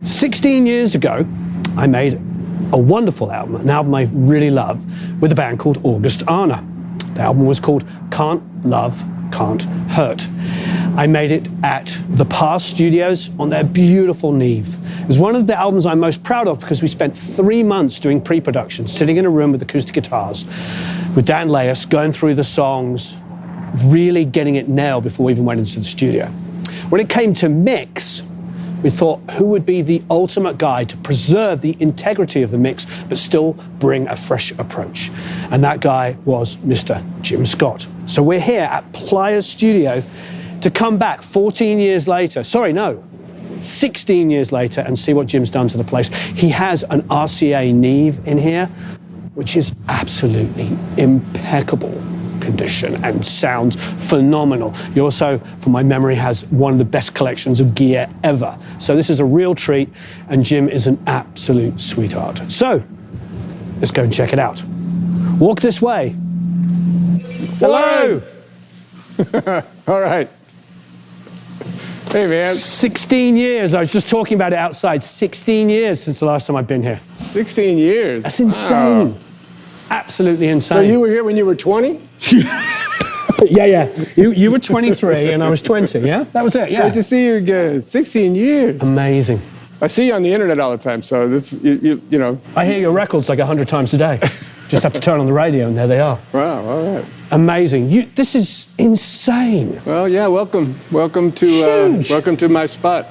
16 years ago, I made a wonderful album, an album I really love, with a band called August Arna. The album was called Can't Love, Can't Hurt. I made it at the PLYRZ Studios on their beautiful Neve. It was one of the albums I'm most proud of because we spent 3 months doing pre-production, sitting in a room with acoustic guitars, with Dan Laius, going through the songs, really getting it nailed before we even went into the studio. When it came to mix, we thought, who would be the ultimate guy to preserve the integrity of the mix, but still bring a fresh approach? And that guy was Mr. Jim Scott. So we're here at PLYRZ Studio to come back 14 years later, 16 years later, and see what Jim's done to the place. He has an RCA Neve in here, which is absolutely impeccable condition and sounds phenomenal. He also, from my memory, has one of the best collections of gear ever. So this is a real treat, and Jim is an absolute sweetheart. So let's go and check it out. Walk this way. Hello. All right. Hey, man. 16 years. I was just talking about it outside. 16 years since the last time I've been here. 16 years. That's insane. Wow. Absolutely insane. So you were here when you were 20? Yeah. You were 23 and I was 20, yeah? That was it, yeah. Good to see you again. 16 years. Amazing. I see you on the internet all the time, so this, you know. I hear your records like 100 times a day. Just have to turn on the radio and there they are. Wow, all right. Amazing. This is insane. Well, yeah, welcome to my spot.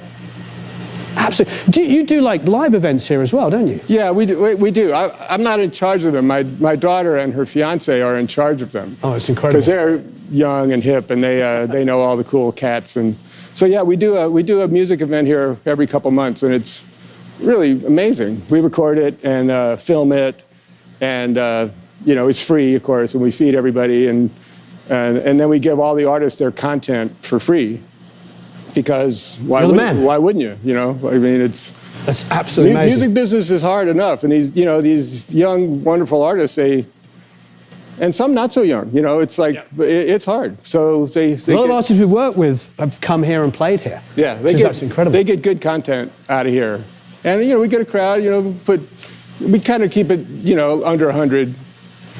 Absolutely. You do like live events here as well, don't you? Yeah, we do. I'm not in charge of them. My daughter and her fiance are in charge of them. Oh, it's incredible. Because they're young and hip, and they know all the cool cats. And so yeah, we do a music event here every couple months, and it's really amazing. We record it and film it, and you know, it's free, of course, and we feed everybody, and then we give all the artists their content for free. Because why wouldn't you? You know, I mean, that's absolutely amazing. Music business is hard enough, and these young, wonderful artists, and some not so young. You know, it's like it's hard. So a lot of artists we work with have come here and played here. Yeah, that's incredible. They get good content out of here, and you know, we get a crowd. You know, we kind of keep it, you know, under 100.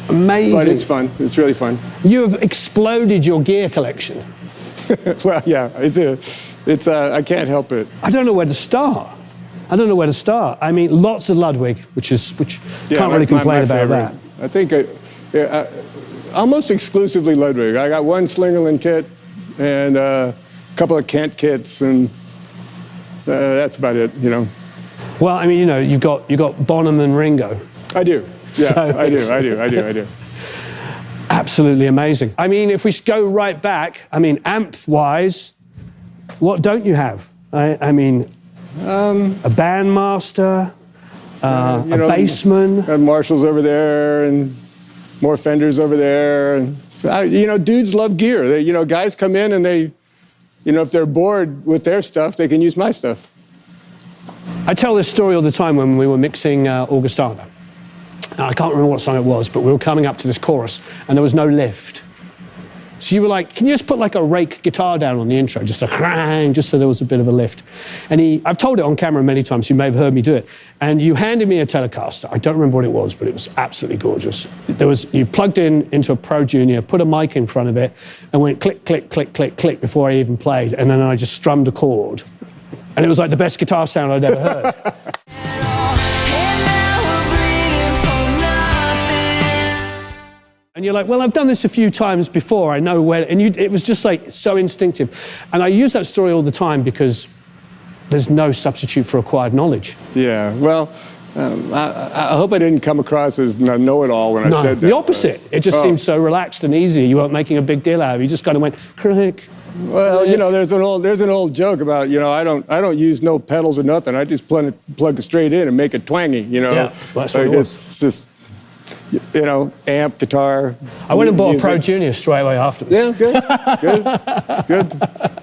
Amazing. But it's fun. It's really fun. You have exploded your gear collection. Well, yeah, it's I can't help it. I don't know where to start. I mean, lots of Ludwig, which can't really complain about that. I think almost exclusively Ludwig. I got one Slingerland kit and a couple of Kent kits, and that's about it. You know. Well, I mean, you know, you've got Bonham and Ringo. I do. Yeah, So I do. Absolutely amazing. I mean, if we go right back, I mean, amp-wise, what don't you have? I mean, a bandmaster, a bassman. Got Marshalls over there and more Fenders over there. And, you know, dudes love gear. You know, guys come in and they, you know, if they're bored with their stuff, they can use my stuff. I tell this story all the time when we were mixing August Arna. I can't remember what song it was, but we were coming up to this chorus and there was no lift. So you were like, can you just put like a rake guitar down on the intro, just a clang, just so there was a bit of a lift. And I've told it on camera many times, you may have heard me do it. And you handed me a Telecaster. I don't remember what it was, but it was absolutely gorgeous. You plugged into a Pro Junior, put a mic in front of it, and went click, click, click, click, click before I even played. And then I just strummed a chord. And it was like the best guitar sound I'd ever heard. And you're like, well, I've done this a few times before. I know where, and it was just like so instinctive. And I use that story all the time because there's no substitute for acquired knowledge. Yeah, well, I hope I didn't come across as a know-it-all when I said that. The opposite. It just seemed so relaxed and easy. You weren't making a big deal out of it. You just kind of went, click. Well, you know, there's an old joke about, you know, I don't use no pedals or nothing. I just plug it straight in and make it twangy, you know. Yeah, well, that's what it was. It's just, you know, amp, guitar. I went and bought a Pro Junior straight away afterwards. Yeah, good.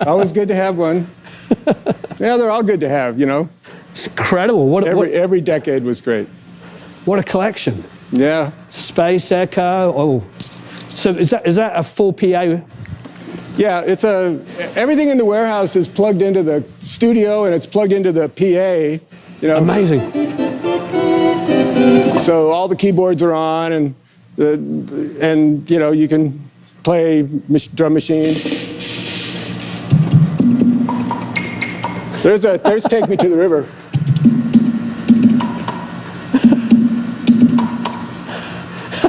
Always good to have one. Yeah, they're all good to have, you know. It's incredible. Every decade was great. What a collection. Yeah. Space Echo. Oh, so is that a full PA? Yeah, everything in the warehouse is plugged into the studio and it's plugged into the PA, You know, Amazing. so all the keyboards are on, and you know, you can play drum machines. There's Take Me to the River.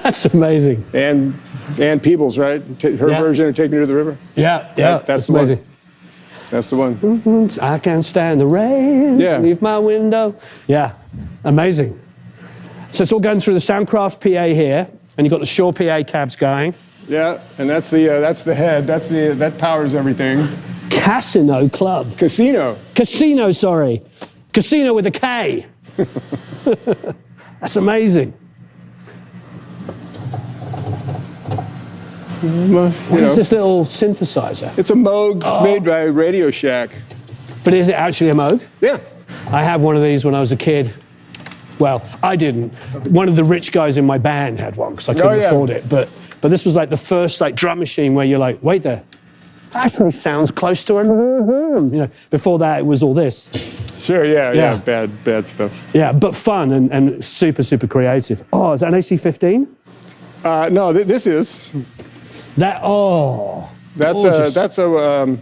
That's amazing. And Peebles, right? Her Yeah. version of Take Me to the River. Yeah, That's the amazing. one. That's the one. I can't stand the rain. Yeah. Leave my window. Yeah, amazing. So it's all going through the Soundcraft PA here, and you've got the Shure PA cabs going. Yeah, and that's the head. That powers everything. Casino Club. Casino. Casino, sorry. Casino with a K. That's amazing. Well, What is this little synthesizer? It's a Moog made by Radio Shack. But is it actually a Moog? Yeah. I had one of these when I was a kid. Well, I didn't. One of the rich guys in my band had one because I couldn't afford it. But this was like the first like drum machine where you're like, wait there, that actually sounds close to a, you know. Before that, it was all this. Sure. Yeah. Yeah. Bad stuff. Yeah, but fun and super creative. Oh, is that an AC-15? No, this is. That That's gorgeous.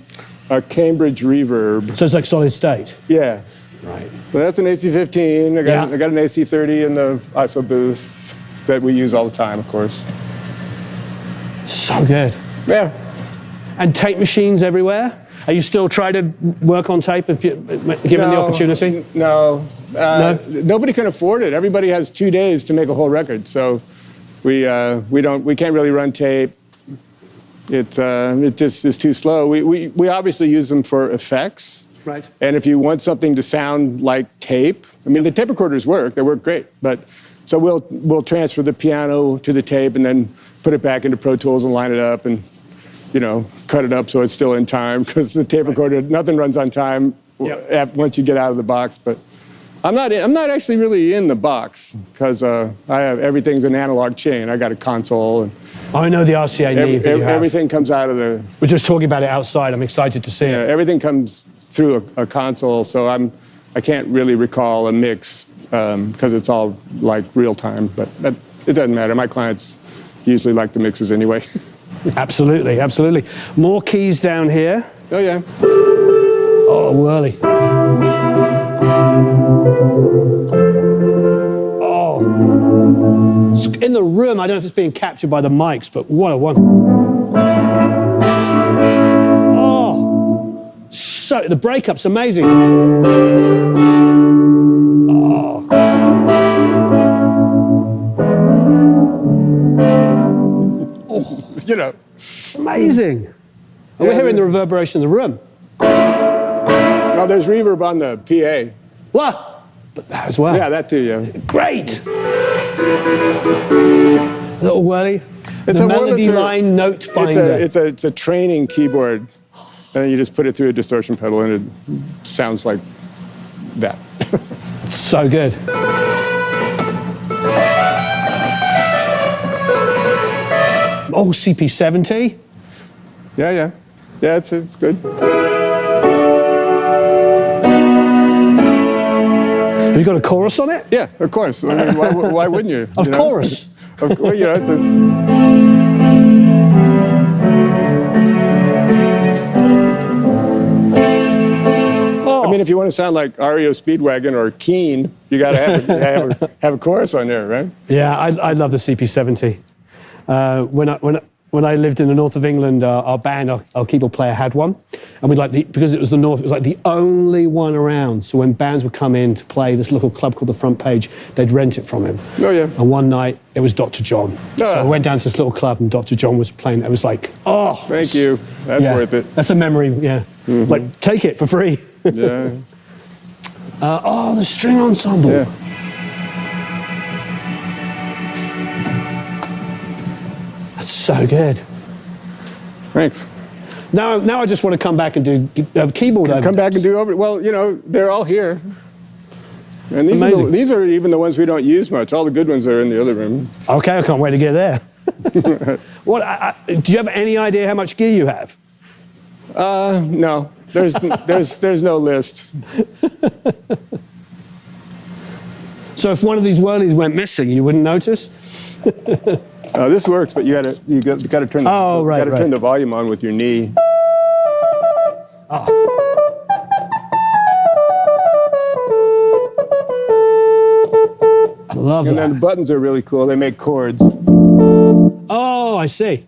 a Cambridge Reverb. So it's like solid state. Yeah. Right. So that's an AC-15. I got an AC-30 in the ISO booth that we use all the time, of course. So good. Yeah. And tape machines everywhere. Are you still trying to work on tape if you given the opportunity? No. No? Nobody can afford it. Everybody has 2 days to make a whole record, so we can't really run tape. It just is too slow. We obviously use them for effects. Right. And if you want something to sound like tape, I mean, the tape recorders work. They work great. But so we'll transfer the piano to the tape and then put it back into Pro Tools and line it up and, you know, cut it up so it's still in time, because the tape recorder, nothing runs on time once you get out of the box. But I'm not actually really in the box, because everything's an analog chain. I got a console, and I know the RCA Neve that you have. everything comes out of the. We're just talking about it outside. I'm excited to see it. Everything comes through a console, so I can't really recall a mix because it's all like real time. But it doesn't matter. My clients usually like the mixes anyway. Absolutely. More keys down here. Oh yeah. Oh, whirly. Oh. In the room, I don't know if it's being captured by the mics, but what a one. Oh. So, the breakup's amazing. Oh. You know. It's amazing. And we're hearing the reverberation in the room. No, there's reverb on the PA. What? But that as well. Yeah, that too, yeah. Great. Little whirly. It's The a melody Wurlitzer- line note finder. It's a training keyboard. And then you just put it through a distortion pedal and it sounds like that. So good. Oh, CP70. Yeah, it's good. Have you got a chorus on it? Yeah, of course. I mean, why wouldn't you? Of you know? course. Of course, you know, I mean, if you want to sound like REO Speedwagon or Keen, you got to have a chorus on there, right? Yeah, I love the CP70. When I lived in the north of England, our band, our keyboard player had one, and because it was the north, it was like the only one around. So when bands would come in to play this little club called the Front Page, they'd rent it from him. Oh yeah. And one night it was Dr. John. So I went down to this little club and Dr. John was playing. It was like, oh, Thank you. That's yeah, worth it. That's a memory. Yeah, like take it for free. Yeah. Oh, the string ensemble. Yeah. That's so good. Thanks. Now I just want to come back and do keyboard overdubs. Come back and do over. Well, you know, they're all here. And Amazing. these are even the ones we don't use much. All the good ones are in the other room. Okay, I can't wait to get there. Do you have any idea how much gear you have? No. There's no list. So if one of these whirlies went missing, you wouldn't notice? This works, but you gotta turn the, turn the volume on with your knee. Oh. I love that. And then the buttons are really cool. They make chords. Oh, I see.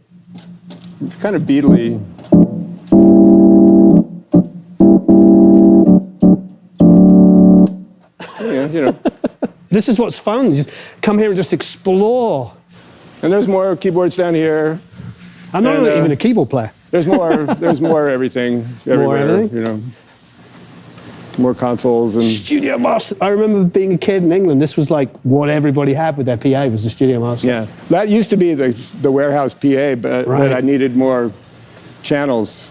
It's kind of beatly. Yeah, you know. This is what's fun. You just come here and just explore. And there's more keyboards down here. I'm not even a keyboard player. There's more everything everywhere. everything? You know. More consoles and Studio Master. I remember being a kid in England. This was like what everybody had with their PA was the Studio Master. yeah. That used to be the warehouse PA, but I needed more channels.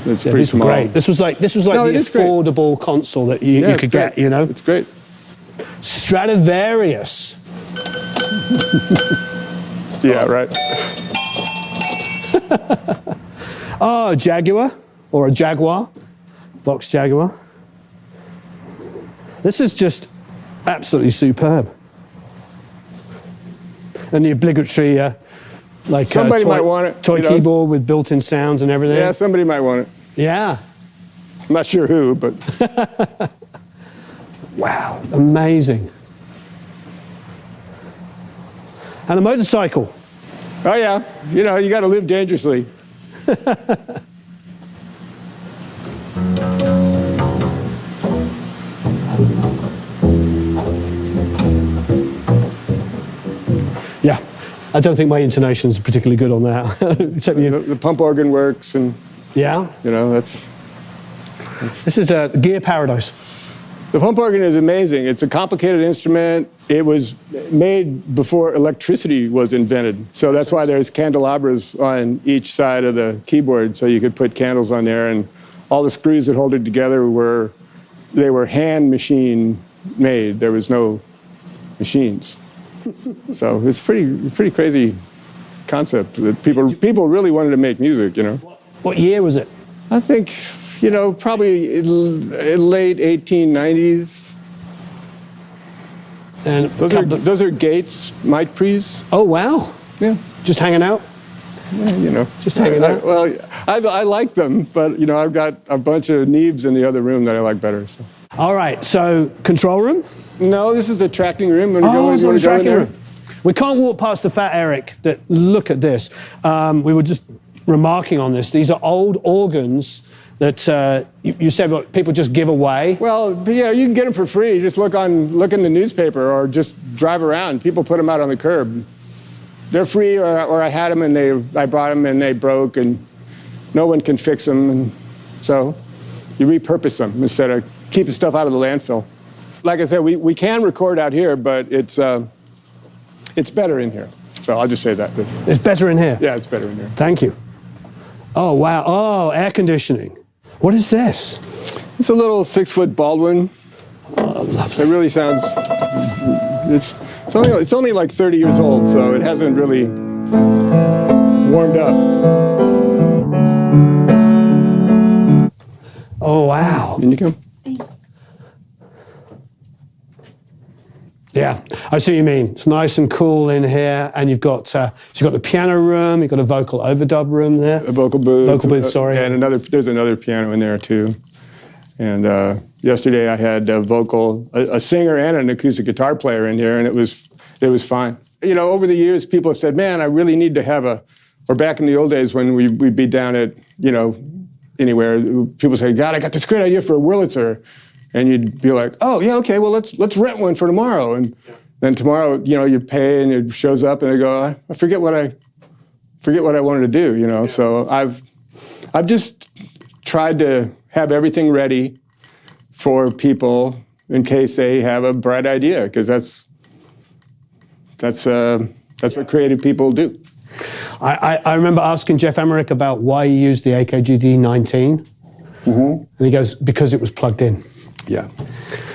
It's pretty these were small. great. This was like the affordable console that you could get. You know, it's great. Stradivarius. Yeah, right. Oh, Jaguar or a Jaguar, Vox Jaguar. This is just absolutely superb. And the obligatory, Somebody might want it. Toy keyboard with built-in sounds and everything. Yeah, somebody might want it. Yeah. I'm not sure who, but Wow, amazing. And a motorcycle. oh yeah, you know, you got to live dangerously. Yeah, I don't think my intonation's particularly good on that. Except The pump organ works, and yeah, you know this is a gear paradise. the pump organ is amazing. It's a complicated instrument. It was made before electricity was invented, so that's why there's candelabras on each side of the keyboard, so you could put candles on there, and all the screws that hold it together were hand machine made. There was no machines. So it's pretty crazy concept that people really wanted to make music, you know. What year was it? I think, you know, probably late 1890s. And Those are Gates mic pre's. oh wow, Yeah. just hanging out. Yeah, you know. Just hanging out. Well, I like them, but you know, I've got a bunch of Neebs in the other room that I like better. So. All right, so control room. No, this is the tracking room. It's on the tracking room. We can't walk past the Fat Eric. Look at this. We were just remarking on this. These are old organs that you said what people just give away. Well, yeah, you can get them for free. Just look in the newspaper or just drive around. People put them out on the curb. They're free, or I had them and I brought them and they broke and no one can fix them. And so you repurpose them instead of keeping stuff out of the landfill. Like I said, we can record out here, but it's better in here. So I'll just say that. It's better in here. Yeah, it's better in here. Thank you. Oh, wow. Oh, air conditioning. What is this? It's a little 6-foot Baldwin. Oh, lovely. It really sounds. It's only like 30 years old, so it hasn't really warmed up. Oh, wow. Can you come? Yeah, I see what you mean. It's nice and cool in here, and you've got the piano room, you've got a vocal overdub room there. A vocal booth. Vocal booth, sorry. And there's another piano in there too. And yesterday I had a singer and an acoustic guitar player in here, and it was fine. You know, over the years, people have said, "Man, I really need to have or back in the old days when we'd be down at, you know, anywhere, people say, "God, I got this great idea for a Wurlitzer." And you'd be like, "Oh yeah, okay. Well, let's rent one for tomorrow." And then tomorrow, you know, you pay and it shows up, and they go, "I forget what I wanted to do." You know, yeah. So I've just tried to have everything ready for people in case they have a bright idea, because that's what creative people do. I remember asking Jeff Emmerich about why he used the AKG D19, and he goes, because it was plugged in. Yeah.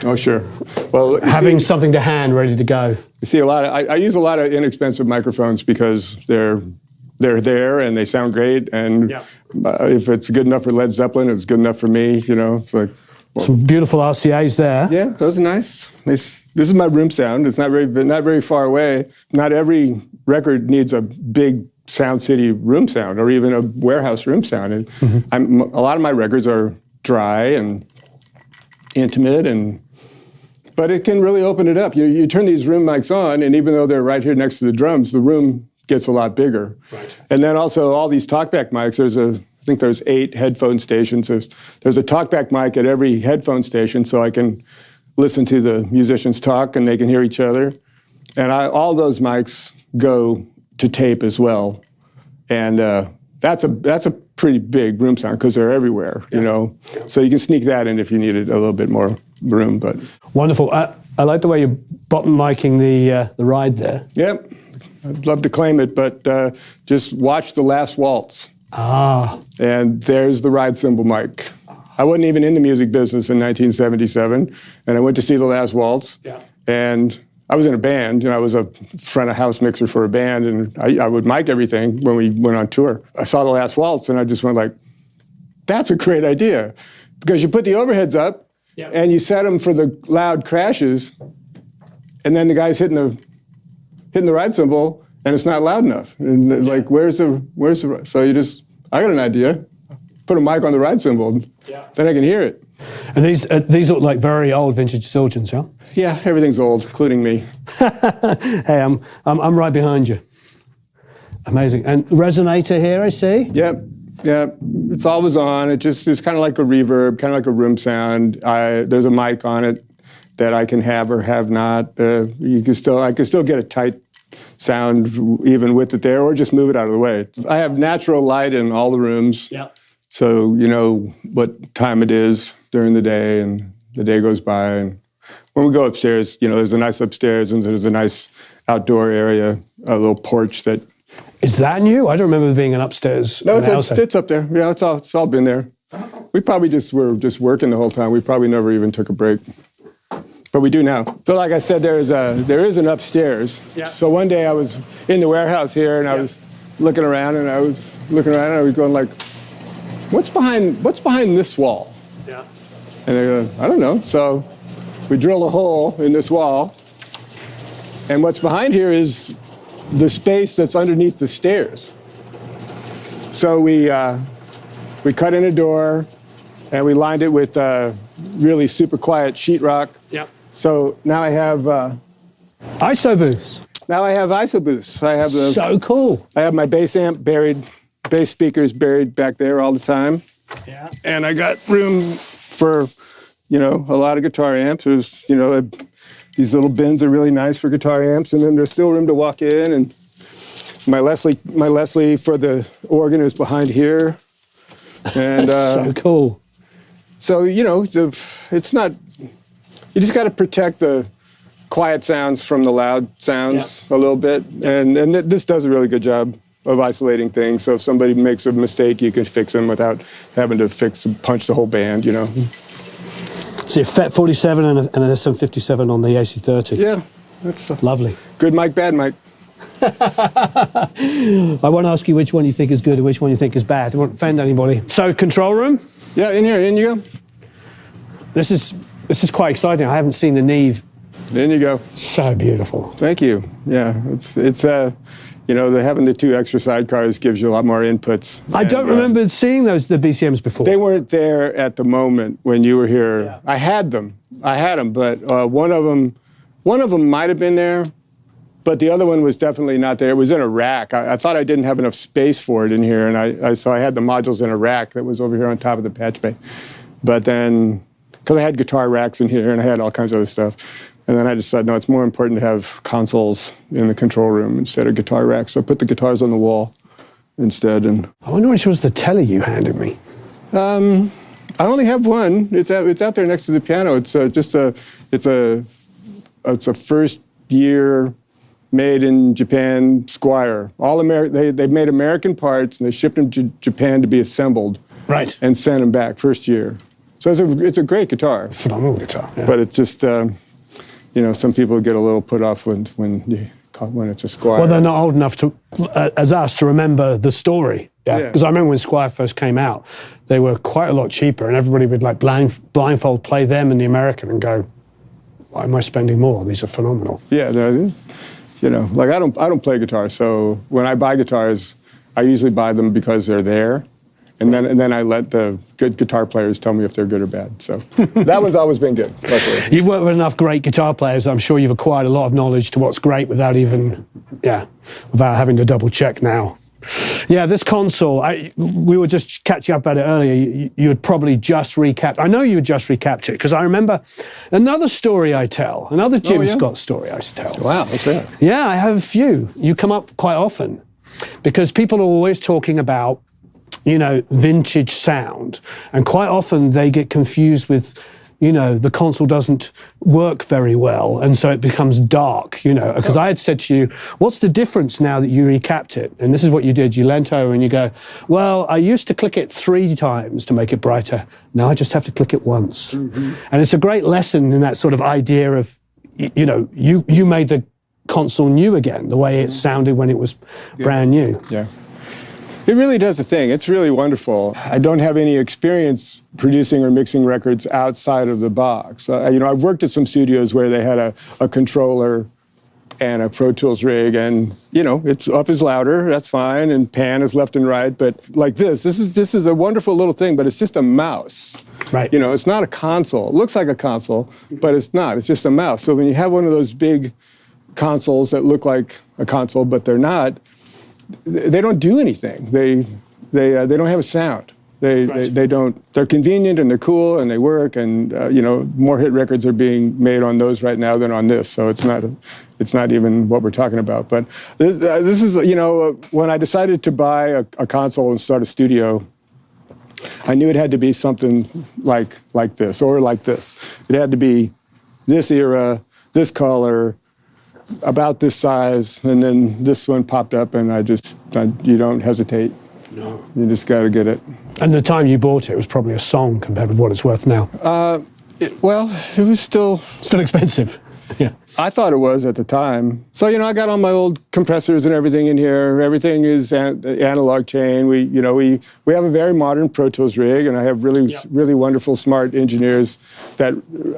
Oh, sure. Well, having something to hand, ready to go. You see, I use a lot of inexpensive microphones because they're there and they sound great. And if it's good enough for Led Zeppelin, it's good enough for me. You know, it's like some beautiful RCA's there. Yeah, those are nice. This is my room sound. It's not very far away. Not every record needs a big Sound City room sound or even a warehouse room sound. And a lot of my records are dry and intimate, but it can really open it up. You turn these room mics on, and even though they're right here next to the drums, the room gets a lot bigger. Right. And then also all these talkback mics, I think there's 8 headphone stations. There's a talkback mic at every headphone station, so I can listen to the musicians talk and they can hear each other. And all those mics go to tape as well. And that's a pretty big room sound because they're everywhere, you know. So you can sneak that in if you needed a little bit more room. But wonderful. I like the way you're bottom micing the ride there. Yep. I'd love to claim it, but just watch The Last Waltz. Ah. And there's the ride cymbal mic. I wasn't even in the music business in 1977, and I went to see The Last Waltz. Yeah. And I was in a band, I was a front of house mixer for a band, and I would mic everything when we went on tour. I saw The Last Waltz, and I just went like, that's a great idea. Because you put the overheads up, and you set them for the loud crashes, and then the guy's hitting the ride cymbal, and it's not loud enough. And like, where's the, so I got an idea. Put a mic on the ride cymbal, then I can hear it. And these look like very old vintage Zildjians, yeah? Yeah, everything's old, including me. Hey, I'm right behind you. Amazing. And resonator here, I see. Yep. It's always on. It's kind of like a reverb, kind of like a room sound. There's a mic on it that I can have or have not. I can still get a tight sound even with it there, or just move it out of the way. I have natural light in all the rooms. Yeah. So you know what time it is during the day, and the day goes by. And when we go upstairs, there's a nice upstairs, and there's a nice outdoor area, a little porch that. Is that new? I don't remember there being an upstairs. No, it's up there. Yeah, it's all been there. We probably were just working the whole time. We probably never even took a break. But we do now. So like I said, there is an upstairs. Yeah. So one day I was in the warehouse here, and I was looking around, and I was going like, what's behind this wall? Yeah. And they go, I don't know. So we drill a hole in this wall, and what's behind here is the space that's underneath the stairs. So we cut in a door, and we lined it with really super quiet sheetrock. Yep. So now I have ISO booths. Now I have ISO booths. I have so cool. I have my bass amp buried, bass speakers buried back there all the time. Yeah. And I got room for, a lot of guitar amps. There's, these little bins are really nice for guitar amps, and then there's still room to walk in. And my Leslie for the organ is behind here. And so cool. So it's not. You just got to protect the quiet sounds from the loud sounds a little bit, and this does a really good job of isolating things. So if somebody makes a mistake, you can fix them without having to punch the whole band. So you FET 47 and an SM57 on the AC30. Yeah, that's lovely. Good mic, bad mic. I won't ask you which one you think is good and which one you think is bad. I won't offend anybody. So control room. Yeah, in here. In you go. This is quite exciting. I haven't seen the Neve. In you go. So beautiful. Thank you. Yeah, it's having the 2 extra sidecars gives you a lot more inputs. I don't remember seeing the BCMs before. They weren't there at the moment when you were here. Yeah. I had them, but one of them might have been there, but the other one was definitely not there. It was in a rack. I thought I didn't have enough space for it in here, and so I had the modules in a rack that was over here on top of the patch bay. But then, because I had guitar racks in here and I had all kinds of other stuff, and then I decided, no, it's more important to have consoles in the control room instead of guitar racks. So I put the guitars on the wall instead. And I wonder which was the telly you handed me. I only have one. It's out there next to the piano. It's a first year made in Japan Squier. They've made American parts, and they shipped them to Japan to be assembled. Right. And sent them back first year. So it's a great guitar. Phenomenal guitar. Yeah. But it's just some people get a little put off when it's a Squier. Well, they're not old enough as us to remember the story. Yeah. Because I remember when Squier first came out, they were quite a lot cheaper, and everybody would like blindfold play them and the American and go, why am I spending more? These are phenomenal. Yeah, you know, like I don't play guitar, so when I buy guitars, I usually buy them because they're there, and then I let the good guitar players tell me if they're good or bad. So that one's always been good. Luckily. You've worked with enough great guitar players. I'm sure you've acquired a lot of knowledge to what's great without having to double check now. Yeah, this console, we were just catching up about it earlier. You had probably just recapped. I know you had just recapped it because I remember another story I tell, another Jim Scott story I tell. Wow, what's that? Yeah, I have a few. You come up quite often because people are always talking about, you know, vintage sound, and quite often they get confused with, you know, the console doesn't work very well, and so it becomes dark, you know, because I had said to you, what's the difference now that you recapped it? And this is what you did. You leant over and you go, well, I used to click it 3 times to make it brighter. Now I just have to click it once. Mm-hmm. And it's a great lesson in that sort of idea of, you know, you made the console new again, the way it sounded when it was brand new. Yeah. It really does a thing. It's really wonderful. I don't have any experience producing or mixing records outside of the box. You know, I've worked at some studios where they had a controller and a Pro Tools rig, and, you know, it's up is louder, that's fine, and pan is left and right. But like this is a wonderful little thing, but it's just a mouse. Right. You know, it's not a console. It looks like a console, but it's not. It's just a mouse. So when you have one of those big consoles that look like a console, but they're not, they don't do anything. They don't have a sound. They don't. They're convenient and they're cool and they work, and you know, more hit records are being made on those right now than on this. So it's not even what we're talking about. But this is, you know, when I decided to buy a console and start a studio, I knew it had to be something like this or like this. It had to be this era, this color, about this size, and then this one popped up, and you don't hesitate. No. You just got to get it. And the time you bought it was probably a song compared with what it's worth now. It was still expensive. Yeah. I thought it was at the time. So, you know, I got all my old compressors and everything in here. Everything is analog chain. We have a very modern Pro Tools rig, and I have really wonderful, smart engineers that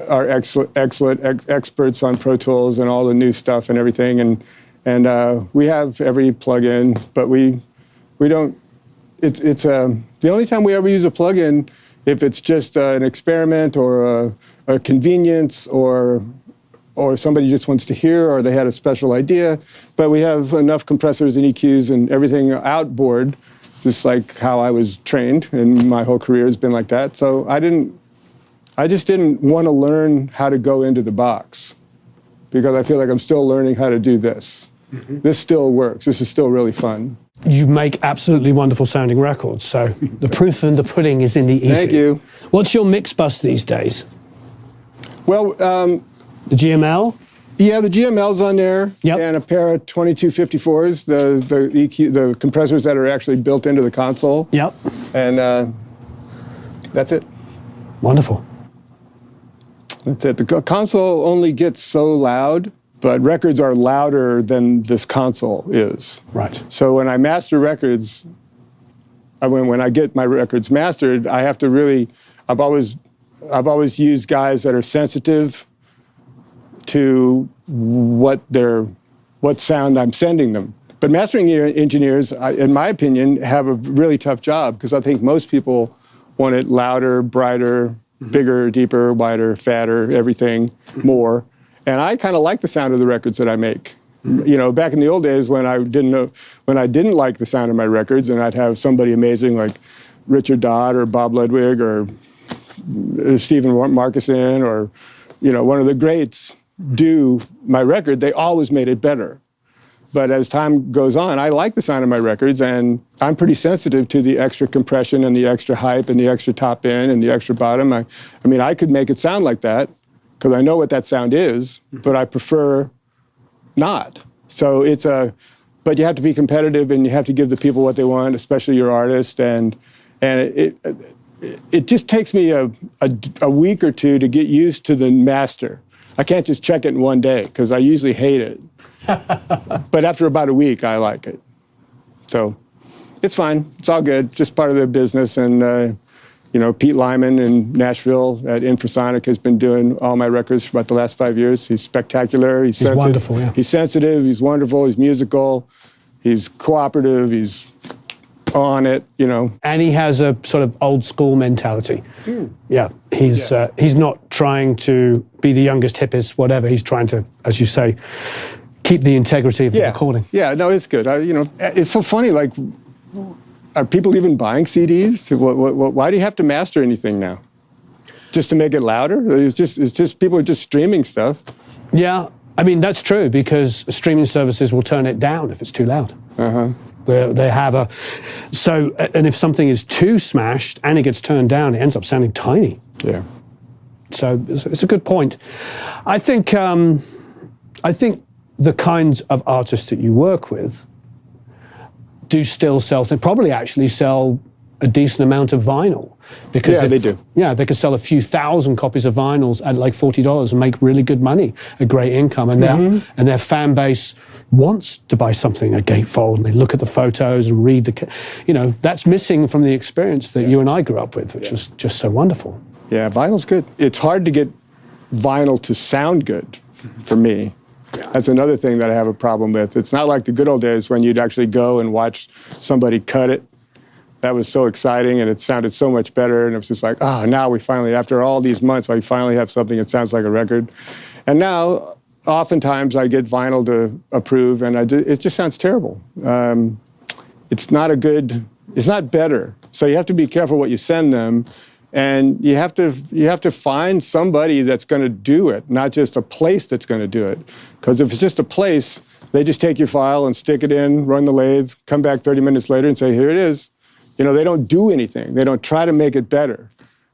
are excellent experts on Pro Tools and all the new stuff and everything. And we have every plugin, but we don't. It's the only time we ever use a plugin if it's just an experiment or a convenience or somebody just wants to hear, or they had a special idea. But we have enough compressors and EQs and everything outboard, just like how I was trained, and my whole career has been like that. So I just didn't want to learn how to go into the box, because I feel like I'm still learning how to do this. Mm-hmm. This still works. This is still really fun. You make absolutely wonderful sounding records, so the proof in the pudding is in the eating. Thank you. What's your mix bus these days? Well, the GML? Yeah, the GML's on there, yep. And a pair of 2254s, the EQ, the compressors that are actually built into the console. Yep. And that's it. Wonderful. That's it. The console only gets so loud, but records are louder than this console is. Right. So when I master records, when I get my records mastered, I have to really, I've always used guys that are sensitive to what sound I'm sending them. But mastering engineers, in my opinion, have a really tough job, because I think most people want it louder, brighter, bigger, deeper, wider, fatter, everything, more. And I kind of like the sound of the records that I make. You know, back in the old days when I didn't like the sound of my records, and I'd have somebody amazing like Richard Dodd or Bob Ludwig or Stephen Markison or, you know, one of the greats do my record, they always made it better. But as time goes on, I like the sound of my records, and I'm pretty sensitive to the extra compression and the extra hype and the extra top end and the extra bottom. I mean, I could make it sound like that because I know what that sound is, but I prefer not. So but you have to be competitive, and you have to give the people what they want, especially your artist, and it just takes me a week or two to get used to the master. I can't just check it in one day, because I usually hate it. But after about a week, I like it. So it's fine. It's all good. Just part of the business. And You know, Pete Lyman in Nashville at Infrasonic has been doing all my records for about the last 5 years. He's spectacular. He's wonderful, yeah. He's sensitive, he's wonderful, he's musical, he's cooperative, he's on it, you know. And he has a sort of old school mentality. Yeah, he's not trying to be the youngest, hippest, whatever. He's trying to, as you say, keep the integrity of the recording. Yeah, no, it's good. You know, it's so funny, like, are people even buying CDs? Why do you have to master anything now? Just to make it louder? It's just people are just streaming stuff. Yeah, I mean, that's true, because streaming services will turn it down if it's too loud. They have a... So, and if something is too smashed and it gets turned down, it ends up sounding tiny. Yeah. So it's a good point. I think the kinds of artists that you work with do still sell, they probably actually sell a decent amount of vinyl. Because they do. Yeah, they could sell a few thousand copies of vinyls at like $40 and make really good money, a great income. And their fan base wants to buy something, a gatefold, and they look at the photos and read you know, that's missing from the experience that you and I grew up with, which was just so wonderful. Yeah, vinyl's good. It's hard to get vinyl to sound good for me. That's another thing that I have a problem with. It's not like the good old days when you'd actually go and watch somebody cut it. That was so exciting, and it sounded so much better, and it was just like, oh, now we finally, after all these months, we finally have something that sounds like a record. And now, oftentimes, I get vinyl to approve, and it just sounds terrible. It's not better. So you have to be careful what you send them, and you have to find somebody that's going to do it, not just a place that's going to do it. Because if it's just a place, they just take your file and stick it in, run the lathe, come back 30 minutes later and say, here it is. You know, they don't do anything. They don't try to make it better.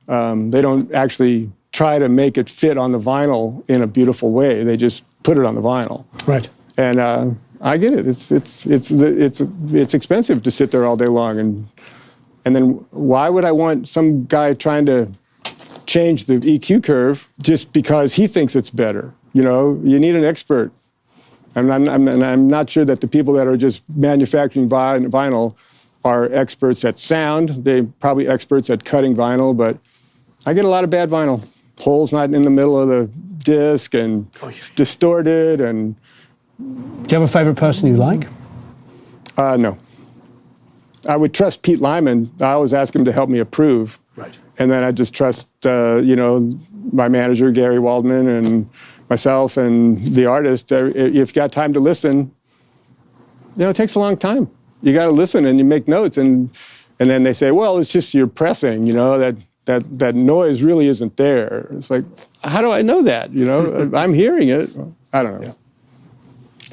They don't actually try to make it fit on the vinyl in a beautiful way. They just put it on the vinyl. Right. And I get it. It's expensive to sit there all day long. And then why would I want some guy trying to change the EQ curve just because he thinks it's better? You know, you need an expert. And I'm not sure that the people that are just manufacturing vinyl are experts at sound. They're probably experts at cutting vinyl, but I get a lot of bad vinyl. Holes not in the middle of the disc and distorted. And do you have a favorite person you like? No. I would trust Pete Lyman. I always ask him to help me approve. Right. And then I just trust, you know, my manager, Gary Waldman, and myself and the artist. If you've got time to listen, you know, it takes a long time. You got to listen and you make notes. And then they say, well, it's just you're pressing, you know, that noise really isn't there. It's like, how do I know that? You know, I'm hearing it. I don't know. Yeah.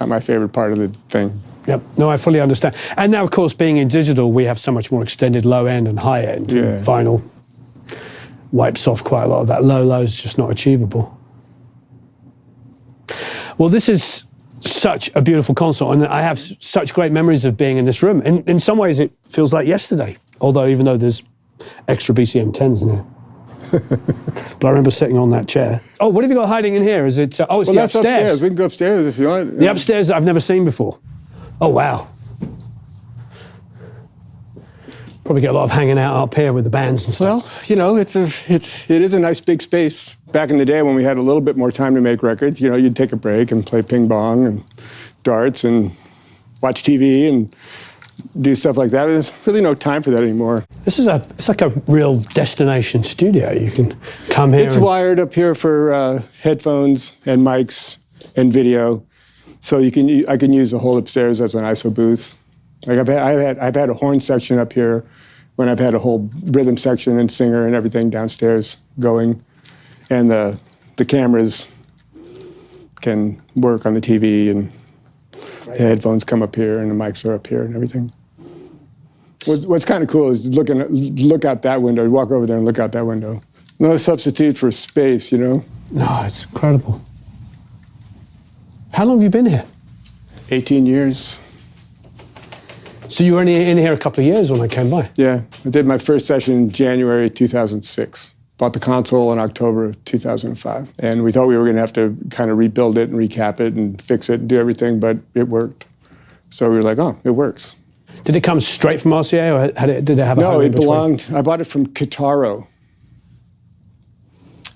Not my favorite part of the thing. Yep. No, I fully understand. And now, of course, being in digital, we have so much more extended low end and high end. Yeah. Vinyl wipes off quite a lot of that. Low is just not achievable. Well, this is such a beautiful concert, and I have such great memories of being in this room. In some ways, it feels like yesterday, although even though there's extra BCM 10s in here. But I remember sitting on that chair. Oh, what have you got hiding in here? Is it? Oh, it's the upstairs. We can go upstairs if you want. The upstairs that I've never seen before. Oh, wow. Probably get a lot of hanging out up here with the bands and stuff. Well, you know, it is a nice big space. Back in the day when we had a little bit more time to make records, you know, you'd take a break and play ping pong and darts and watch TV and do stuff like that. There's really no time for that anymore. This is it's like a real destination studio. You can come here. It's wired up here for headphones and mics and video, so I can use the whole upstairs as an ISO booth. Like I've had a horn section up here when I've had a whole rhythm section and singer and everything downstairs going, and the cameras can work on the TV and the headphones come up here and the mics are up here and everything. What's kind of cool is look out that window, walk over there and look out that window. No substitute for space, you know? No, it's incredible. How long have you been here? 18 years. So you were only in here a couple of years when I came by? Yeah, I did my first session in January 2006. Bought the console in October of 2005. And we thought we were going to have to kind of rebuild it and recap it and fix it and do everything, but it worked. So we were like, oh, it works. Did it come straight from RCA, or did it have a No, home in it between? belonged, I bought it from Kitaro.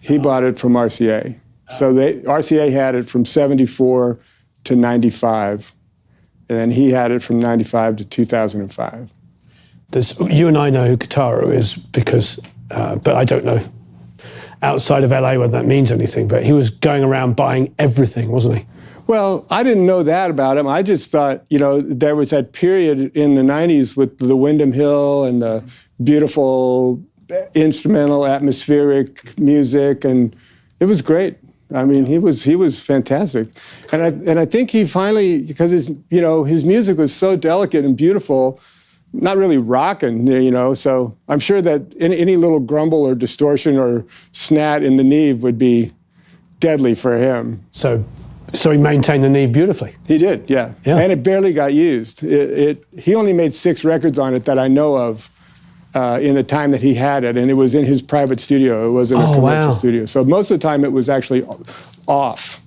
He bought it from RCA. So RCA had it from 74 to 95, and then he had it from 95 to 2005. You and I know who Kitaro is, because, but I don't know outside of LA whether that means anything, but he was going around buying everything, wasn't he? Well, I didn't know that about him. I just thought, you know, there was that period in the 90s with the Windham Hill and the beautiful instrumental atmospheric music, and it was great. I mean, he was fantastic. And I think he finally, because his music was so delicate and beautiful, not really rocking, you know, so I'm sure that any little grumble or distortion or snat in the Neve would be deadly for him. So he maintained the Neve beautifully. He did, yeah. And it barely got used. He only made 6 records on it that I know of in the time that he had it, and it was in his private studio. It wasn't a commercial studio. So most of the time it was actually off,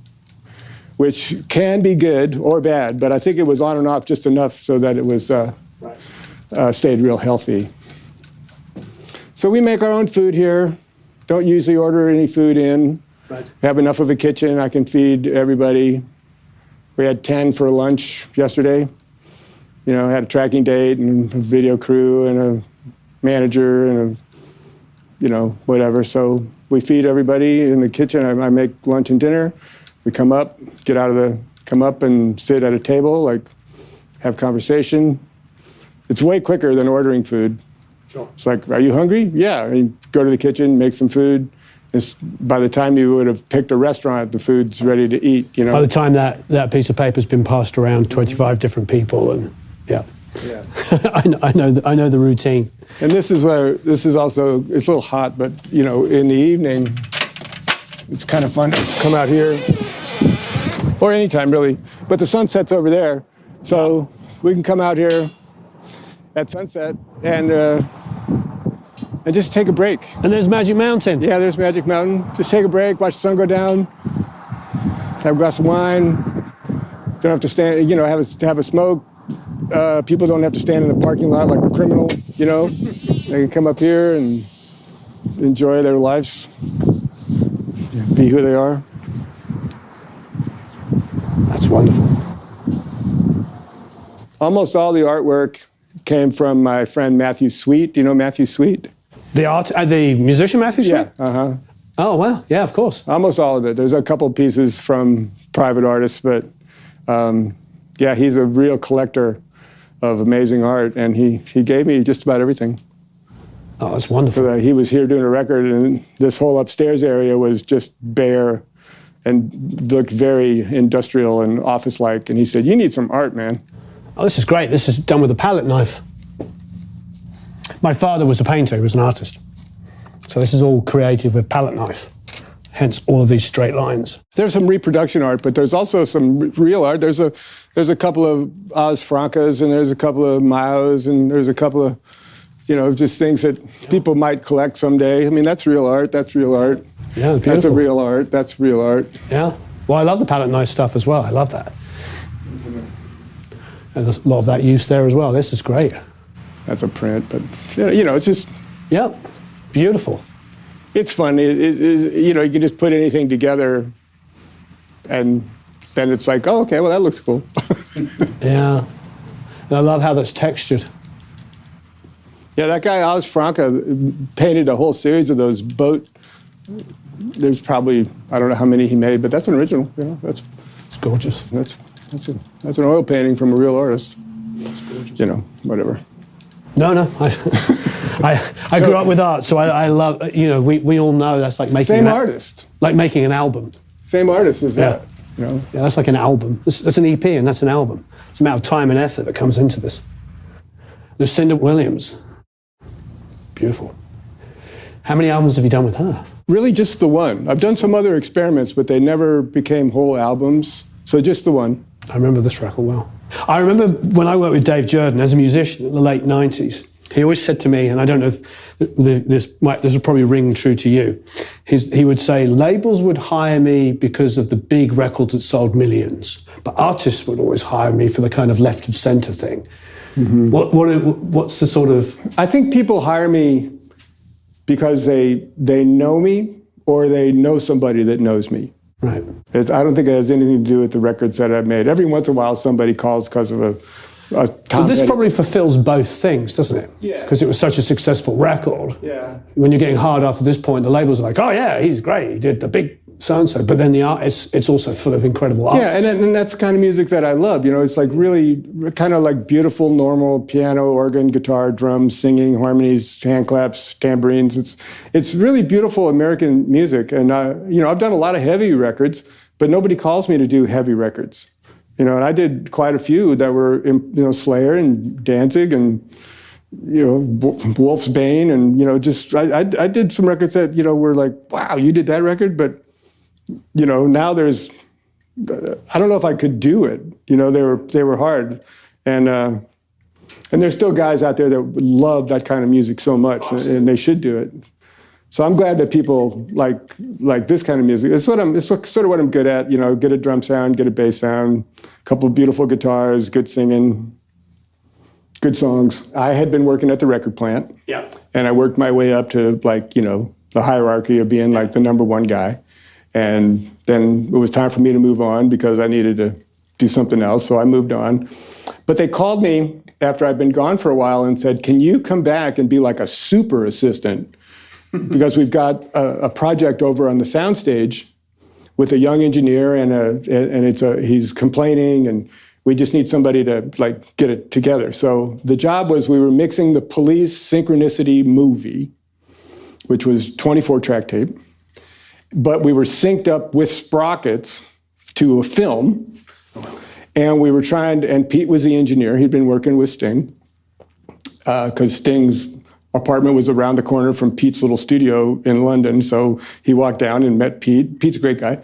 which can be good or bad, but I think it was on and off just enough so that it was stayed real healthy. So we make our own food here. Don't usually order any food in. Right. We have enough of a kitchen. I can feed everybody. We had 10 for lunch yesterday. You know, had a tracking date and a video crew and a manager and whatever. So we feed everybody in the kitchen. I make lunch and dinner. We come up and sit at a table, like have conversation. It's way quicker than ordering food. Sure. It's like, are you hungry? Yeah. I mean, go to the kitchen, make some food. By the time you would have picked a restaurant, the food's ready to eat, you know. By the time that piece of paper's been passed around 25 different people, and yeah. I know the routine. And this is also, it's a little hot, but you know, in the evening, it's kind of fun to come out here, or anytime really. But the sunset's over there, so we can come out here at sunset and just take a break. And there's Magic Mountain. Yeah, there's Magic Mountain. Just take a break, watch the sun go down, have a glass of wine. Don't have to stand, you know, have a smoke. People don't have to stand in the parking lot like a criminal, you know. They can come up here and enjoy their lives, be who they are. That's wonderful. Almost all the artwork came from my friend Matthew Sweet. Do you know Matthew Sweet? The musician Matthew Sweet? Yeah, Oh, wow, yeah, of course. Almost all of it. There's a couple pieces from private artists, but yeah, he's a real collector of amazing art, and he gave me just about everything. Oh, that's wonderful. So, he was here doing a record, and this whole upstairs area was just bare and looked very industrial and office-like, and he said, you need some art, man. Oh, this is great. This is done with a palette knife. My father was a painter, he was an artist. So this is all created with palette knife, hence all of these straight lines. There's some reproduction art, but there's also some real art. There's a couple of Oz Francas, and there's a couple of Maos, and there's a couple of, you know, just things that people might collect someday. I mean, that's real art, that's real art. Yeah, beautiful. That's a real art, that's real art. Yeah. Well, I love the palette knife stuff as well. I love that. And there's a lot of that use there as well. This is great. That's a print, but, you know, it's just... Yep. Beautiful. It's fun. You know, you can just put anything together, and then it's like, oh, okay, well, that looks cool. Yeah. And I love how that's textured. Yeah, that guy, Oz Franca, painted a whole series of those boat. There's probably, I don't know how many he made, but that's an original. You know, it's gorgeous. That's an oil painting from a real artist. That's gorgeous. You know, whatever. No. I grew up with art, so I love, you know, we all know that's like making... Same artist. Like making an album. Same artist as that. You know? Yeah, that's like an album. That's an EP, and that's an album. It's the amount of time and effort that comes into this. Lucinda Williams. Beautiful. How many albums have you done with her? Really just the one. I've done some other experiments, but they never became whole albums. So just the one. I remember this record well. I remember when I worked with Dave Jordan as a musician in the late 90s, He always said to me, and I don't know if this will probably ring true to you, he would say, labels would hire me because of the big records that sold millions, but artists would always hire me for the kind of left of center thing. Mm-hmm. What's the sort of... I think people hire me because they know me or they know somebody that knows me. Right. I don't think it has anything to do with the records that I've made. Every once in a while somebody calls because of a But this probably fulfills both things, doesn't it? Yeah. Because it was such a successful record. Yeah. When you're getting hard after this point, the labels are like, oh yeah, he's great, he did the big so-and-so. But then the art, it's also full of incredible art. Yeah, and that's the kind of music that I love. You know, it's like really kind of like beautiful, normal piano, organ, guitar, drums, singing, harmonies, hand claps, tambourines. It's really beautiful American music. And, you know, I've done a lot of heavy records, but nobody calls me to do heavy records. You know, and I did quite a few that were, you know, Slayer and Danzig and, you know, Wolf's Bane. And, you know, just, I did some records that, you know, were like, wow, you did that record? But, you know, now there's, I don't know if I could do it. You know, they were hard. And there's still guys out there that love that kind of music so much, and they should do it. So I'm glad that people like this kind of music. It's sort of what I'm good at. You know, get a drum sound, get a bass sound, a couple of beautiful guitars, good singing, good songs. I had been working at the record plant. Yeah. And I worked my way up to, like, you know, the hierarchy of being like the number one guy. And then it was time for me to move on because I needed to do something else. So I moved on. But they called me after I'd been gone for a while and said, can you come back and be like a super assistant? Because we've got a project over on the soundstage with a young engineer and he's complaining, and we just need somebody to like get it together. So the job was, we were mixing the Police Synchronicity movie, which was 24-track tape, but we were synced up with sprockets to a film, and we were and Pete was the engineer. He'd been working with Sting, because Sting's apartment was around the corner from Pete's little studio in London. So he walked down and met Pete. Pete's a great guy.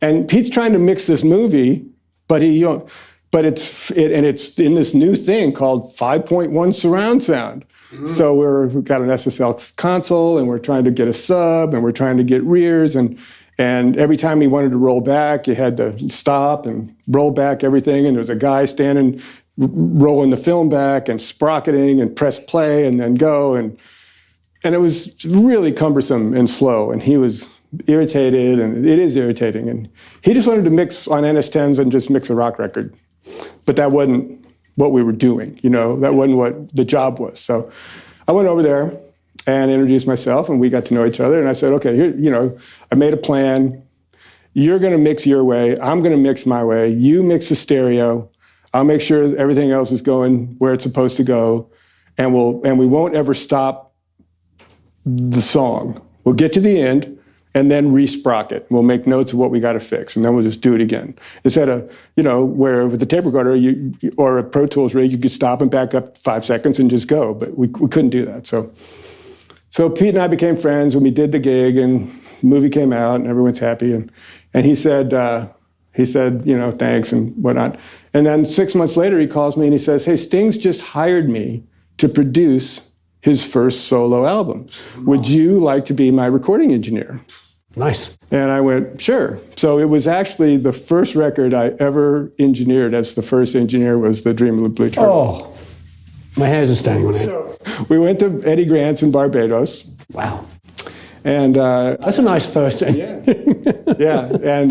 And Pete's trying to mix this movie, but it's in this new thing called 5.1 surround sound. Mm-hmm. So we've got an SSL console, and we're trying to get a sub, and we're trying to get rears, and every time he wanted to roll back, you had to stop and roll back everything, and there's a guy standing rolling the film back and sprocketing and press play and then go, and it was really cumbersome and slow, and he was irritated, and it is irritating, and he just wanted to mix on NS10s and just mix a rock record, but that wasn't what we were doing, you know, that wasn't what the job was. So I went over there and introduced myself, and we got to know each other, and I said, okay, here, you know, I made a plan. You're going to mix your way, I'm going to mix my way, you mix the stereo, I'll make sure everything else is going where it's supposed to go, and we won't ever stop the song. We'll get to the end and then re-sprocket. We'll make notes of what we got to fix, and then we'll just do it again. Instead of, you know, where with the tape recorder or a Pro Tools rig, you could stop and back up 5 seconds and just go, but we couldn't do that. So Pete and I became friends, and we did the gig, and the movie came out, and everyone's happy, and he said, you know, thanks and whatnot. And then 6 months later, he calls me and he says, hey, Sting's just hired me to produce his first solo album. Would you like to be my recording engineer? Nice. And I went, sure. So it was actually the first record I ever engineered as the first engineer was The Dream of the Blue Turtle. Oh, my hairs are standing on it. So we went to Eddie Grant's in Barbados. Wow. And that's a nice first. Yeah. Yeah. And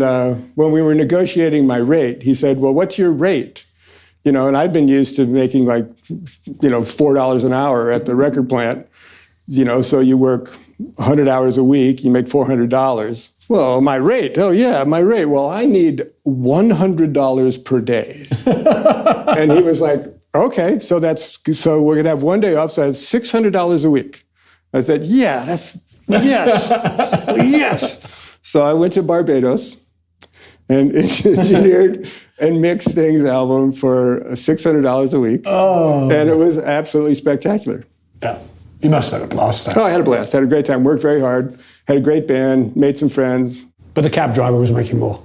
when we were negotiating my rate, he said, well, what's your rate? You know, and I'd been used to making like, you know, $4 an hour at the record plant. You know, so you work 100 hours a week, you make $400. Well, my rate. Oh, yeah, my rate. Well, I need $100 per day. And he was like, okay, so we're going to have one day off, so that's $600 a week. I said, yeah, yes, yes. So I went to Barbados and engineered and mixed Sting's album for $600 a week. Oh. And it was absolutely spectacular. Yeah. You must have had a blast there. Oh, I had a blast. Had a great time. Worked very hard. Had a great band. Made some friends. But the cab driver was making more.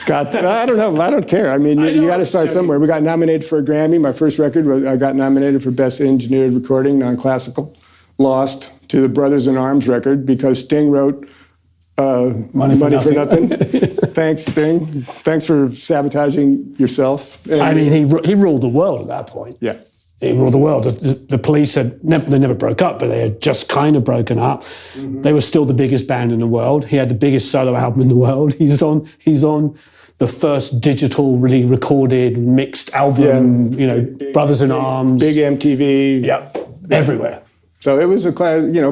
God, I don't know. I don't care. I mean, you got to start somewhere. We got nominated for a Grammy. My first record, I got nominated for Best Engineered Recording, Non-Classical. Lost to the Brothers in Arms record because Sting wrote Money for Nothing. Thanks, Sting. Thanks for sabotaging yourself. And I mean, he ruled the world at that point. Yeah. He ruled the world. The Police they never broke up, but they had just kind of broken up. Mm-hmm. They were still the biggest band in the world. He had the biggest solo album in the world. He's on the first digital, really recorded, mixed album, Brothers in Arms. Big MTV. Yeah, everywhere. So it was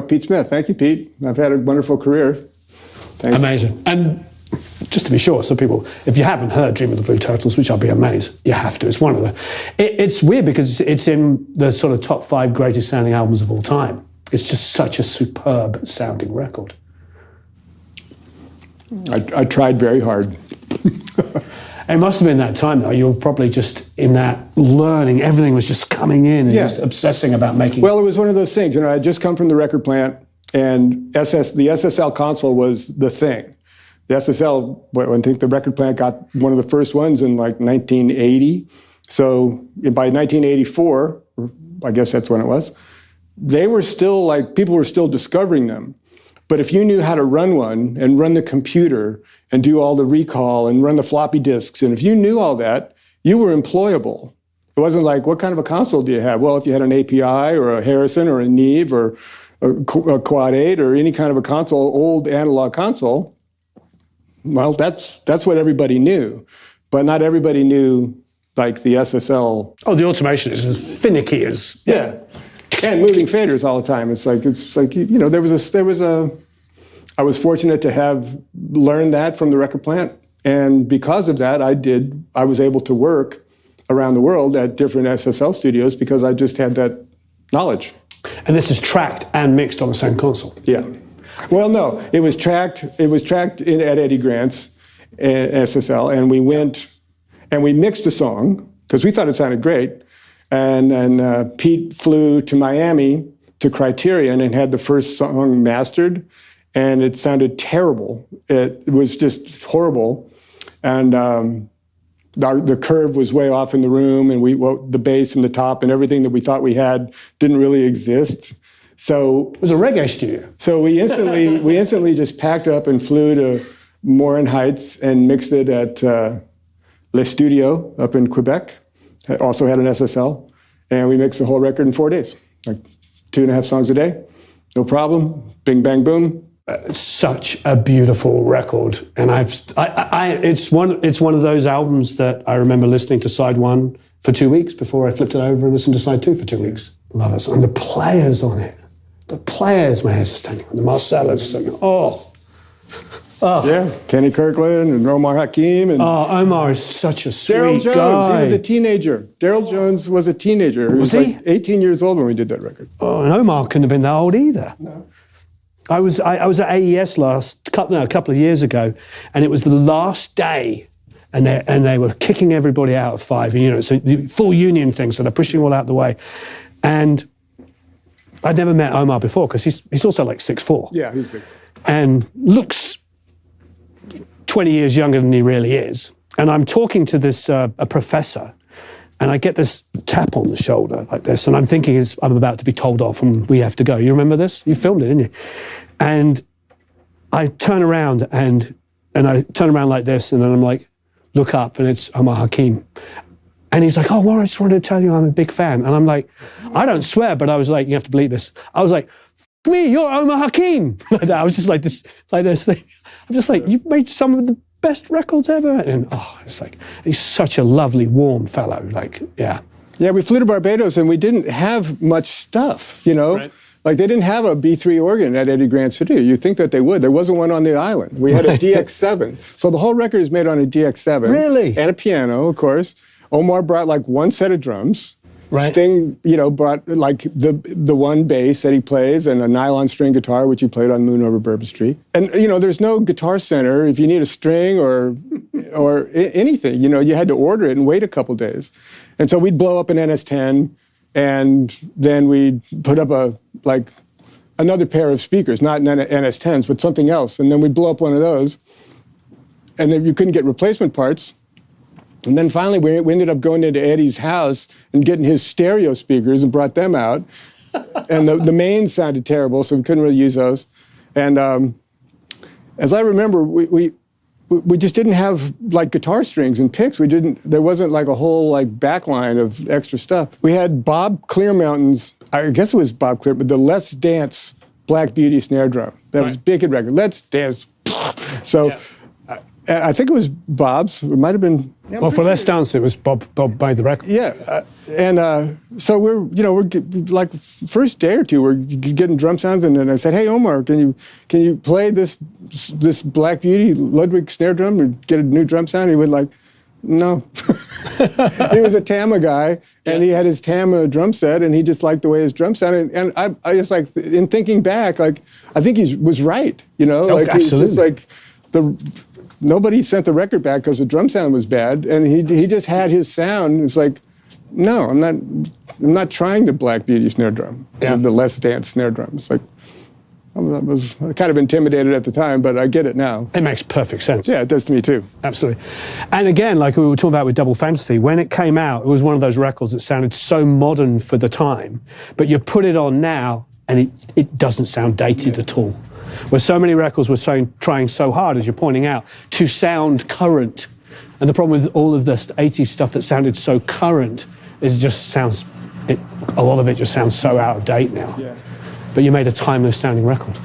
Pete Smith. Thank you, Pete. I've had a wonderful career. Thanks. Amazing. And just to be sure, so people, if you haven't heard Dream of the Blue Turtles, which I'll be amazed, you have to. It's one of the... It's weird because it's in the sort of top 5 greatest sounding albums of all time. It's just such a superb sounding record. I tried very hard. It must have been that time, though. You were probably just in that learning. Everything was just coming in and just obsessing about making... Well, it was one of those things. I had just come from the record plant, and the SSL console was the thing. The SSL, I think the record plant got one of the first ones in like 1980. So by 1984, I guess that's when it was, they were still people were still discovering them. But if you knew how to run one and run the computer and do all the recall and run the floppy disks, and if you knew all that, you were employable. It wasn't like, what kind of a console do you have? Well, if you had an API or a Harrison or a Neve or a Quad 8 or any kind of a console, old analog console, well, that's what everybody knew. But not everybody knew, like, the SSL. Oh, the automation is as finicky as... Yeah. And moving faders all the time. It's like I was fortunate to have learned that from the record plant. And because of that, I was able to work around the world at different SSL studios because I just had that knowledge. And this is tracked and mixed on the same console? Yeah. Well, no, it was tracked at Eddie Grant's SSL, and we went and we mixed a song because we thought it sounded great. And Pete flew to Miami to Criterion and had the first song mastered, and it sounded terrible. It was just horrible. And the curve was way off in the room, and the bass and the top and everything that we thought we had didn't really exist. So it was a reggae studio. So we instantly just packed up and flew to Morin Heights and mixed it at Le Studio up in Quebec. It also had an SSL, and we mixed the whole record in 4 days, like 2.5 songs a day, no problem. Bing bang boom. Such a beautiful record, and it's one of those albums that I remember listening to side 1 for 2 weeks before I flipped it over and listened to side 2 for 2 weeks. Love it. And the players on it. The players, my hair's standing on the Marcellus. Yeah, Kenny Kirkland and Omar Hakim. And Omar is such a sweet Daryl Jones, guy. he was a teenager. Daryl Jones was a teenager. He was he? like 18 years old when we did that record. Oh, and Omar couldn't have been that old either. No. I was at AES a couple of years ago, and it was the last day, and they were kicking everybody out of 5. It's a full union thing, so they're pushing all out the way. And I'd never met Omar before because he's also like 6'4". Yeah, he's big. And looks 20 years younger than he really is. And I'm talking to this a professor, and I get this tap on the shoulder like this, and I'm thinking I'm about to be told off and we have to go. You remember this? You filmed it, didn't you? And I turn around and I turn around like this, and then I'm like, look up, and it's Omar Hakim. And he's like, oh, Warren, I just wanted to tell you I'm a big fan. And I'm like, I don't swear, but I was like, you have to bleep this. I was like, me, you're Omar Hakim. Like that. I was just like this. I'm just like, you've made some of the best records ever. And it's like, he's such a lovely, warm fellow. Like, yeah. Yeah, we flew to Barbados and we didn't have much stuff, Right. Like they didn't have a B3 organ at Eddie Grant Studio. You'd think that they would. There wasn't one on the island. We had a DX7. So the whole record is made on a DX7. Really? And a piano, of course. Omar brought like one set of drums. Right. Sting, brought like the one bass that he plays and a nylon string guitar, which he played on Moon Over Bourbon Street. And, there's no Guitar Center. If you need a string or anything, you had to order it and wait a couple days. And so we'd blow up an NS10, and then we'd put up another pair of speakers, not NS10s, but something else. And then we'd blow up one of those. and then you couldn't get replacement parts. And then finally, we ended up going into Eddie's house and getting his stereo speakers and brought them out. And the mains sounded terrible, so we couldn't really use those. And as I remember, we just didn't have like guitar strings and picks. There wasn't like a whole like backline of extra stuff. We had Bob Clearmountain's, I guess it was Bob Clear, but the Let's Dance Black Beauty snare drum. That was big hit record. Let's Dance. So I think it was Bob's. It might have been. Well, for Let's Dance, it was Bob made the record. Yeah, so we're like first day or two, we're getting drum sounds, and then I said, "Hey Omar, can you play this Black Beauty Ludwig snare drum and get a new drum sound?" He went like, "No." He was a Tama guy, and he had his Tama drum set, and he just liked the way his drum sounded. And I just like, in thinking back, like I think he was right. Like absolutely. It's just like nobody sent the record back because the drum sound was bad, and he just had his sound. It's like, no, I'm not trying the Black Beauty snare drum, the Let's Dance snare drum. It's like, I was kind of intimidated at the time, but I get it now. It makes perfect sense. Yeah, it does to me too. Absolutely. And again, like we were talking about with Double Fantasy, when it came out, it was one of those records that sounded so modern for the time, but you put it on now and it doesn't sound dated at all. Where so many records were trying so hard, as you're pointing out, to sound current. And the problem with all of this 80s stuff that sounded so current is a lot of it just sounds so out of date now. Yeah. But you made a timeless sounding record.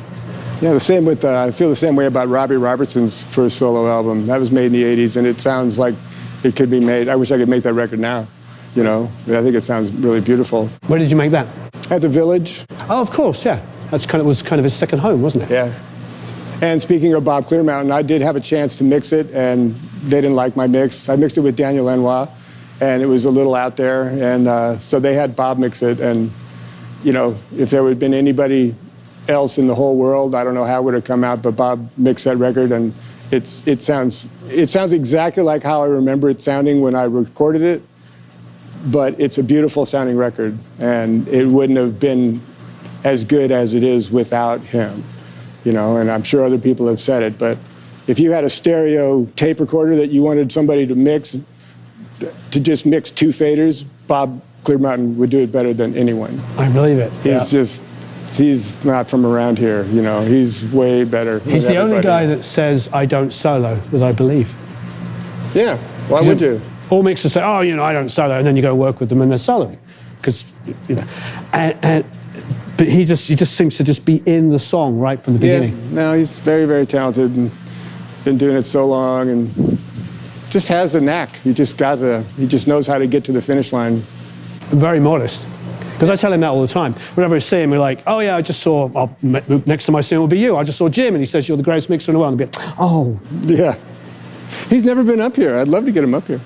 Yeah, the same with, I feel the same way about Robbie Robertson's first solo album. That was made in the 80s, and it sounds like it could be made. I wish I could make that record now, I think it sounds really beautiful. Where did you make that? At the Village. Oh, of course, yeah. Was kind of his second home, wasn't it? Yeah. And speaking of Bob Clearmountain, I did have a chance to mix it, and they didn't like my mix. I mixed it with Daniel Lanois, and it was a little out there, and so they had Bob mix it, and if there would have been anybody else in the whole world, I don't know how it would have come out, but Bob mixed that record, and it sounds exactly like how I remember it sounding when I recorded it, but it's a beautiful sounding record, and it wouldn't have been as good as it is without him, and I'm sure other people have said it, but if you had a stereo tape recorder that you wanted somebody to just mix two faders, Bob Clearmountain would do it better than anyone. I believe it. He's not from around here, he's way better. He's the only guy that says, I don't solo, that I believe. Yeah, why would you? All mixers say, I don't solo, and then you go work with them and they're soloing. Because, but he just seems to just be in the song right from the beginning. Yeah, no, he's very, very talented and been doing it so long and just has the knack. He just knows how to get to the finish line. Very modest. Because I tell him that all the time. Whenever I see him, we're like, oh yeah, I just saw, next time I see him will be you. I just saw Jim, and he says, you're the greatest mixer in the world. And I'll be like, oh. Yeah. He's never been up here. I'd love to get him up here.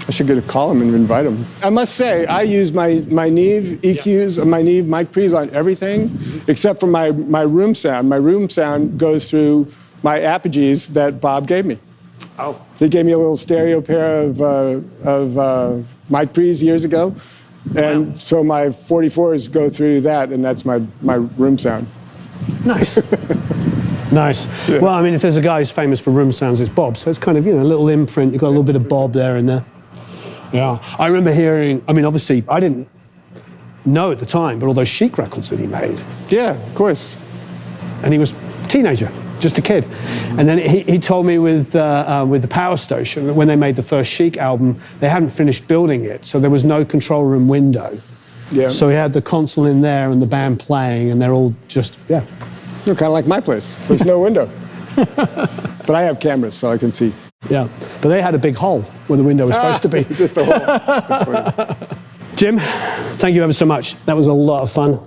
I should get a call him and invite him. I must say, I use my Neve EQs, my Neve mic pre's on everything, except for my room sound. My room sound goes through my Apogees that Bob gave me. Oh. He gave me a little stereo pair of mic pre's years ago. And so my 44s go through that, and that's my room sound. Nice. Nice. Yeah. Well, I mean, if there's a guy who's famous for room sounds, it's Bob. So it's kind of, a little imprint. You've got a little bit of Bob there and there. Yeah. I remember hearing, obviously, I didn't know at the time, but all those Chic records that he made. Yeah, of course. And he was a teenager, just a kid. And then he told me with the Power Station that when they made the first Chic album, they hadn't finished building it, so there was no control room window. Yeah. So he had the console in there and the band playing, and they're all just, You're kind of like my place. There's no window. But I have cameras, so I can see. Yeah, but they had a big hole where the window was supposed to be. Just a hole. That's funny. Jim, thank you ever so much. That was a lot of fun.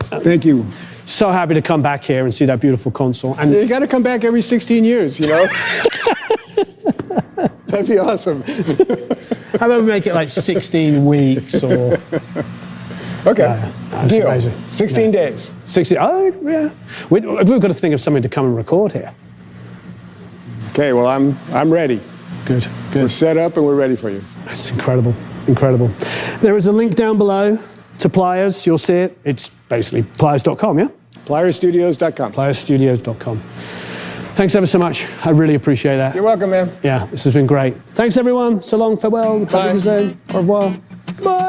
Thank you. So happy to come back here and see that beautiful console. And you got to come back every 16 years, That'd be awesome. How about we make it like 16 weeks or... Okay, deal. Amazing. 16 days. 16, yeah. We've got to think of something to come and record here. Okay, well, I'm ready. Good. We're set up and we're ready for you. That's incredible. There is a link down below to PLYRZ. You'll see it. It's basically PLYRZ.com, yeah? PLYRZstudios.com. PLYRZstudios.com. Thanks ever so much. I really appreciate that. You're welcome, man. Yeah, this has been great. Thanks, everyone. So long, farewell. Bye. Au revoir. Bye.